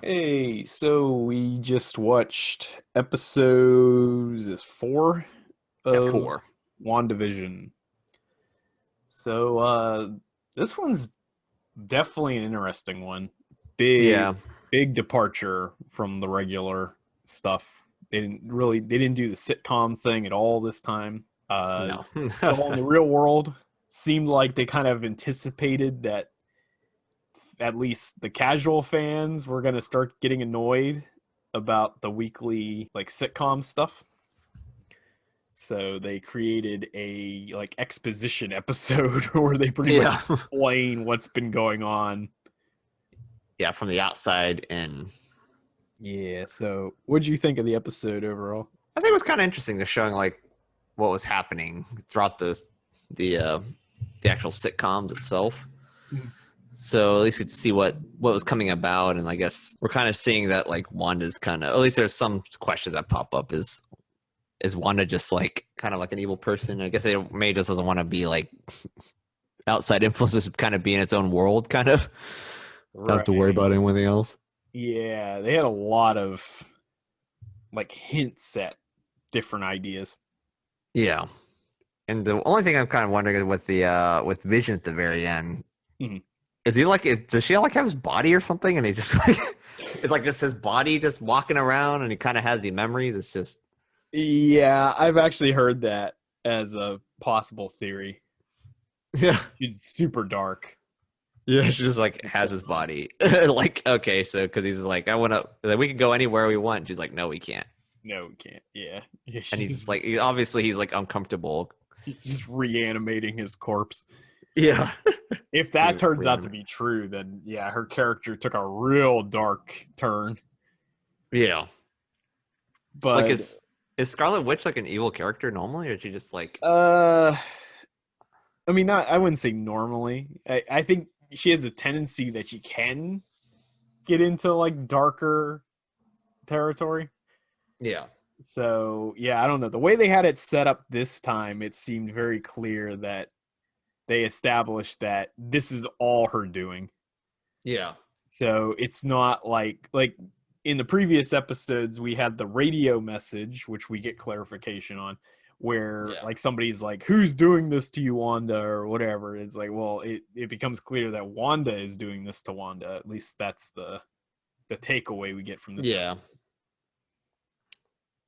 Hey, so we just watched episodes is four Yeah, of four. Wandavision. So this one's definitely an interesting one. Big Yeah, big departure from the regular stuff. They didn't do the sitcom thing at all this time. no. It's all in the real world. Seemed like they kind of anticipated that at least the casual fans were going to start getting annoyed about the weekly like sitcom stuff. So they created a like exposition episode where they pretty much Yeah. explain what's been going on. Yeah, from the outside and Yeah, so what did you think of the episode overall? I think it was kind of interesting to showing like what was happening throughout the uh the actual sitcoms itself. Mhm. So at least get to see what was coming about, and I guess we're kind of seeing that like Wanda's kind of, at least there's some questions that pop up. Is Wanda just like kind of like an evil person? I guess they May just doesn't want to be like outside influences, kind of be in its own world, kind of don't have to worry Right. about anything else. Yeah, they had a lot of like hints at different ideas. Yeah. And the only thing I'm kind of wondering is with Vision at the very end, Mhm. does she like have his body or something? And he just like it's like just his body just walking around, and he kind of has the memories. It's just Yeah, I've actually heard that as a possible theory. yeah, She's super dark. yeah. She just like It's has so his funny. body. Like okay, so because he's like I want to, like, we can go anywhere we want. She's like no, we can't. No, we can't. Yeah, yeah. And he's just like obviously he's like uncomfortable. She's just reanimating his corpse. Yeah. If that turns out to be true, then yeah, her character took a real dark turn. Yeah. Like But is Scarlet Witch like an evil character normally, or is she just like uh, I mean, not. I wouldn't say normally. I think she has a tendency that she can get into like darker territory. yeah. So yeah, I don't know. The way they had it set up this time, it seemed very clear that they established that this is all her doing. Yeah. So it's not like in the previous episodes we had the radio message, which we get clarification on, where Yeah. like somebody's like, "Who's doing this to you, Wanda?" or whatever. It's like, well, it becomes clear that Wanda is doing this to Wanda. At least that's the takeaway we get from this Yeah. episode.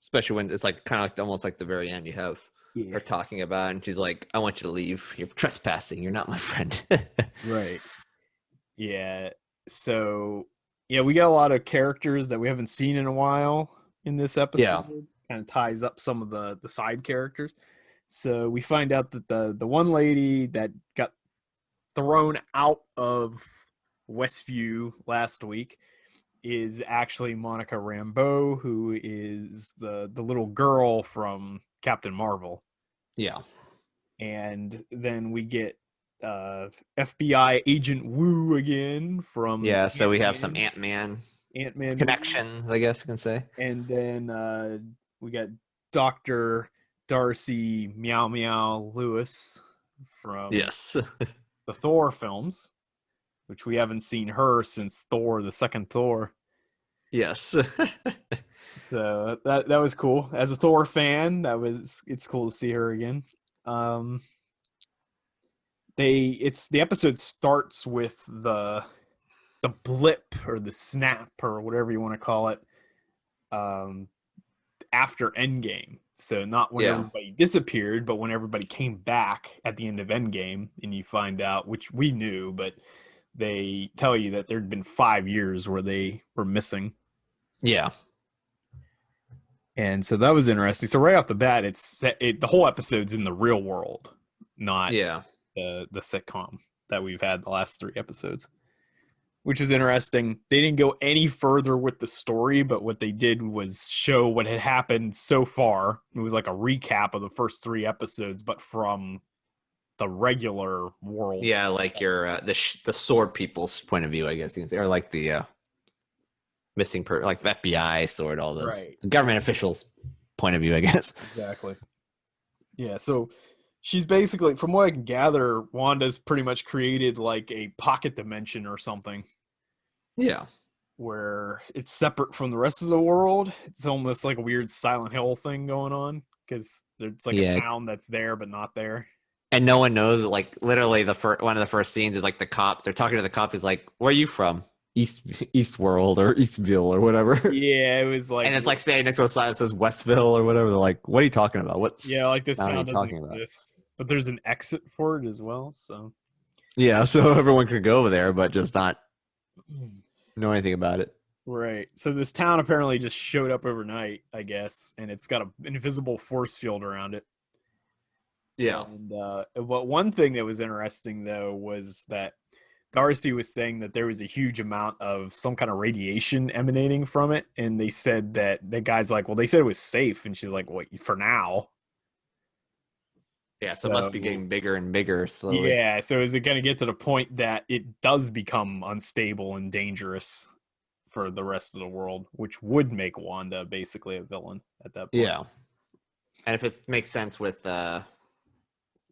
Especially when it's like kind of like almost like the very end, you have Yeah. her talking about it, and she's like, I want you to leave, you're trespassing, you're not my friend. Right. Yeah. So yeah, we got a lot of characters that we haven't seen in a while in this Yeah. episode. Kind of ties up some of the side characters. So we find out that the one lady that got thrown out of Westview last week is actually Monica Rambeau, who is the little girl from Captain Marvel. Yeah. And then we get FBI agent Wu again from Yeah, so Ant we have some Man, Ant-Man Ant Man movie, connections, I guess you can say. and then we got Doctor Darcy Meow Meow Lewis from Yes. the Thor films, which we haven't seen her since Thor, the second Thor. Yes. So that was cool. As a Thor fan, it's cool to see her again. Um, the episode starts with the blip or the snap or whatever you want to call it, um, after Endgame. So not when Yeah. everybody disappeared, but when everybody came back at the end of Endgame, and you find out, which we knew, but they tell you that there'd been 5 years where they were missing, Yeah. and so that was interesting. So right off the bat, the whole episode's in the real world, not Yeah. the sitcom that we've had the last three episodes, which was interesting. They didn't go any further with the story, but what they did was show what had happened so far. It was like a recap of the first three episodes, but from the regular world's Yeah, like your the sword people's point of view, I guess you can say, or like the missing like the FBI sword, all those right. government officials' point of view, I guess. Exactly. Yeah, so she's basically, from what I can gather, Wanda's pretty much created like a pocket dimension or something. Yeah. where it's separate from the rest of the world. It's almost like a weird Silent Hill thing going on because it's like a Yeah, town that's there but not there. and no one knows. Like literally, one of the first scenes is like the cops. They're talking to the cop. He's like, "Where are you from? East World or Eastville or whatever." Yeah, it was like, And it's like standing next to a sign that says Westville or whatever. They're like, "What are you talking about? What's yeah, like this town are you town doesn't talking about?" exist, but there's an exit for it as well. So Yeah, so everyone could go there, but just not know anything about it. right. So this town apparently just showed up overnight, I guess, and it's got an invisible force field around it. Yeah. And but one thing that was interesting though was that Darcy was saying that there was a huge amount of some kind of radiation emanating from it, and they said that the guy's like, well, they said it was safe, and she's like, well, for now. Yeah, so it must be So getting bigger and bigger slowly. yeah, so is it going to get to the point that it does become unstable and dangerous for the rest of the world, which would make Wanda basically a villain at that point? Yeah. And if it makes sense with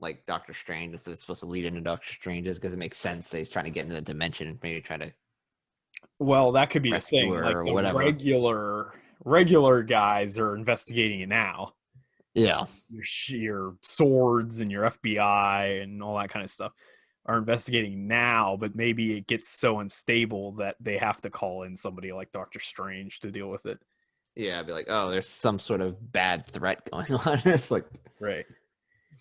like Doctor Strange, this is supposed to lead into Doctor Strange, because it makes sense that he's trying to get into the dimension and maybe try to Well, that could be the rescue thing. Like her or the whatever. regular guys are investigating it now. Yeah. Your swords and your FBI and all that kind of stuff are investigating now, but maybe it gets so unstable that they have to call in somebody like Doctor Strange to deal with it. Yeah, I'd be like, oh, there's some sort of bad threat going on. It's like Right.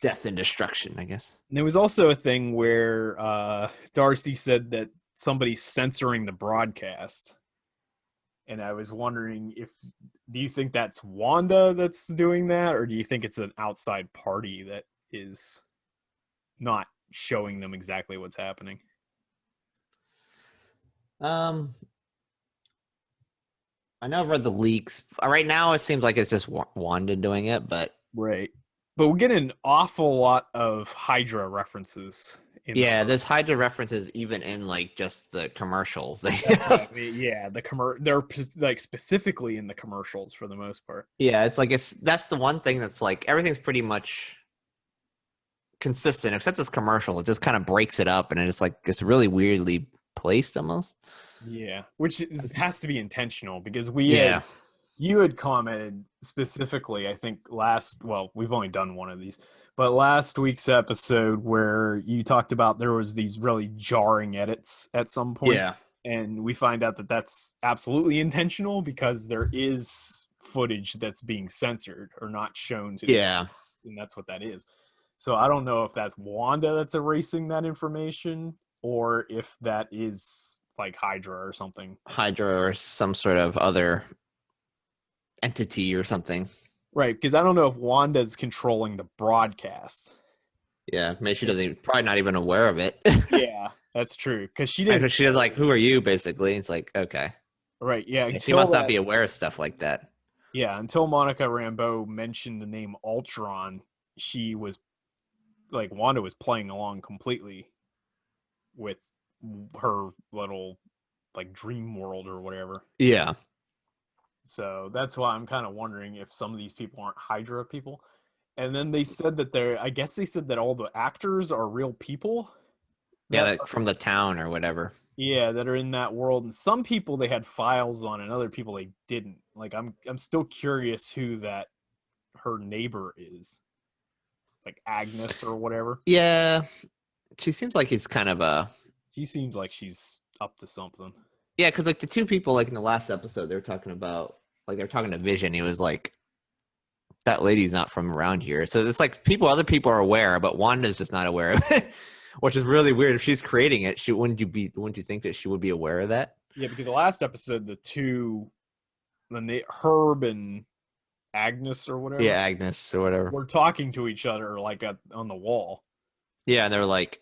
death and destruction, I guess. And there was also a thing where Darcy said that somebody's censoring the broadcast. And I was wondering do you think that's Wanda that's doing that, or do you think it's an outside party that is not showing them exactly what's happening? Um, I know I've read the leaks. Right now, it seems like it's just Wanda doing it, but Right. But we get an awful lot of Hydra references in the yeah, first. there's Hydra references even in like just the commercials. That's what I mean. Yeah, they're like specifically in the commercials for the most part. Yeah, it's like that's the one thing that's like everything's pretty much consistent except this commercial. It just kind of breaks it up and it's like it's really weirdly placed almost. Yeah, has to be intentional because Yeah. you had commented specifically, I think we've only done one of these, but last week's episode where you talked about there was these really jarring edits at some point, Yeah. and we find out that that's absolutely intentional because there is footage that's being censored or not shown to the Yeah. audience, and that's what that is. So I don't know if that's Wanda that's erasing that information or if that is like Hydra or something. Hydra or some sort of other entity or something. Right, because I don't know if Wanda's controlling the broadcast. Yeah, maybe she doesn't probably not even aware of it. Yeah, that's true. Because she didn't. She was like, "Who are you?" Basically, it's like, okay, Right. Yeah. yeah, she must not be aware of stuff like that. Yeah. Until Monica Rambeau mentioned the name Ultron, she was like Wanda was playing along completely with her little like dream world or whatever. Yeah. So that's why I'm kind of wondering if some of these people aren't Hydra people. And then they said that I guess they said that all the actors are real people. Yeah, That like from the town or whatever. Yeah, that are in that world. And some people they had files on, and other people they didn't. Like I'm still curious who that her neighbor is, like Agnes or whatever. Yeah, she seems like he's kind of a She seems like she's up to something. yeah, because like the two people like in the last episode they were talking about like they were talking to Vision. He was like, "That lady's not from around here." So it's like other people are aware, but Wanda's just not aware of it, which is really weird. If she's creating it, wouldn't you think that she would be aware of that? Yeah, because the last episode, Herb and Agnes or whatever, Yeah, Agnes or whatever. were talking to each other like on the wall. Yeah, and they're like,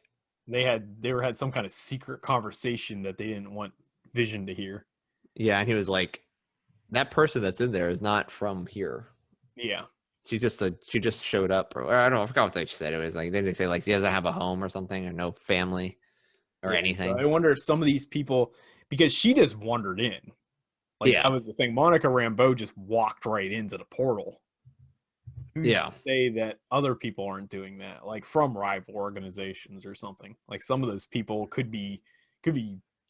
They had some kind of secret conversation that they didn't want Vision to hear. yeah, and he was like, "That person that's in there is not from here. Yeah. She just showed up, or I don't know. I forgot what they said. It was like they say like he doesn't have a home or something, or no family, or anything." So I wonder if some of these people, because she just wandered in. Like Yeah, that was the thing. Monica Rambeau just walked right into the portal. Who's yeah, to say that other people aren't doing that? Like from rival organizations or something. Like some of those people could be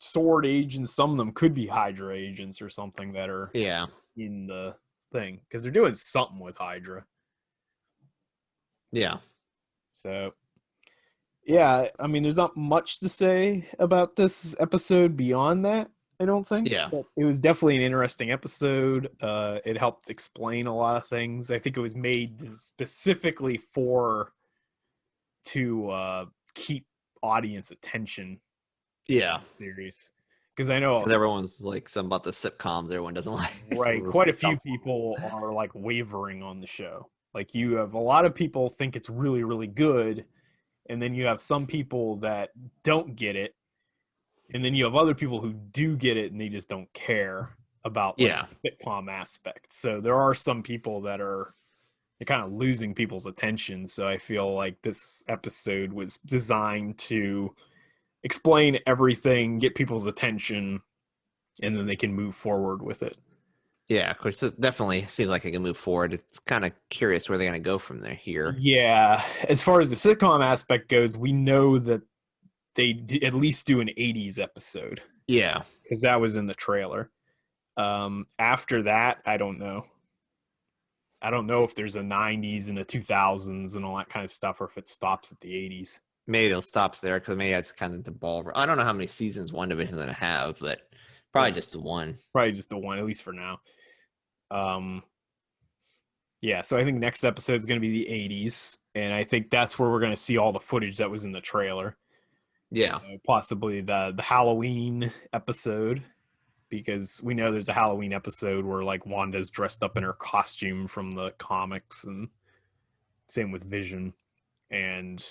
sword agents. Some of them could be Hydra agents or something that are Yeah. in the thing, because they're doing something with Hydra. Yeah. So, yeah, I mean, there's not much to say about this episode beyond that, I don't think. Yeah. But it was definitely an interesting episode. It helped explain a lot of things. I think it was made specifically to keep audience attention Yeah. series. Because I know, Because everyone's like something about the sitcoms. Everyone doesn't like. right, The quite a few sitcom people are like wavering on the show. Like, you have a lot of people think it's really, really good, and then you have some people that don't get it, and then you have other people who do get it and they just don't care about like Yeah. the sitcom aspect. So there are some people that are kind of losing people's attention. So I feel like this episode was designed to explain everything, get people's attention, and then they can move forward with it. Yeah, of course, it definitely seems like it can move forward. It's kind of curious where they're going to go from there here. Yeah, as far as the sitcom aspect goes, we know that they at least do an 80s episode, Yeah. because that was in the trailer. After that, I don't know. I don't know if there's a 90s and a 2000s and all that kind of stuff, or if it stops at the 80s. Maybe they'll stop there because maybe that's kind of the ball. I don't know how many seasons WandaVision's going to have, but probably just the one. Probably just the one, at least for now. Yeah, so I think next episode is going to be the 80s, and I think that's where we're going to see all the footage that was in the trailer. Yeah. So possibly the Halloween episode, because we know there's a Halloween episode where like Wanda's dressed up in her costume from the comics, and same with Vision. And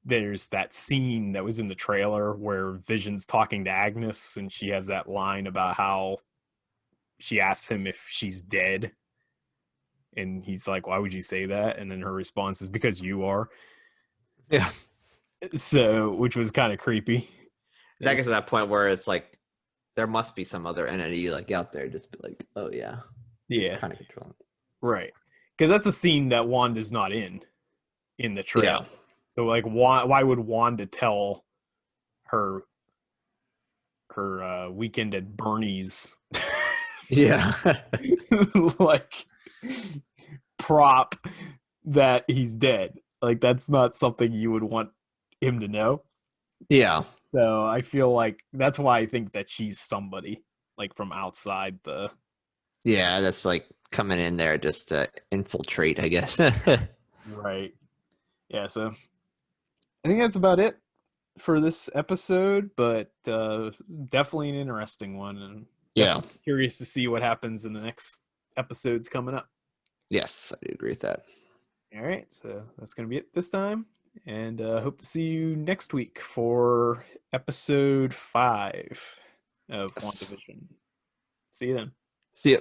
there's that scene that was in the trailer where Vision's talking to Agnes, and she has that line about how she asks him if she's dead, and he's like, why would you say that? And then her response is, because you are. Yeah. So, which was kind of creepy. That gets to that point where it's like there must be some other entity like out there just be like, oh yeah. Yeah. Kind of controlling it. Right. Because that's a scene that Wanda's not in the trailer. Yeah. So like, why would Wanda tell her weekend at Bernie's Yeah. like prop that he's dead? Like, that's not something you would want him to know. Yeah. So I feel like that's why I think that she's somebody like from outside the. Yeah, that's like coming in there just to infiltrate, I guess. Right. Yeah, so I think that's about it for this episode, but definitely an interesting one, and Yeah. curious to see what happens in the next episodes coming up. Yes, I do agree with that. All right, so that's going to be it this time, and hope to see you next week for episode 5 of Yes. WandaVision. See you then. See ya.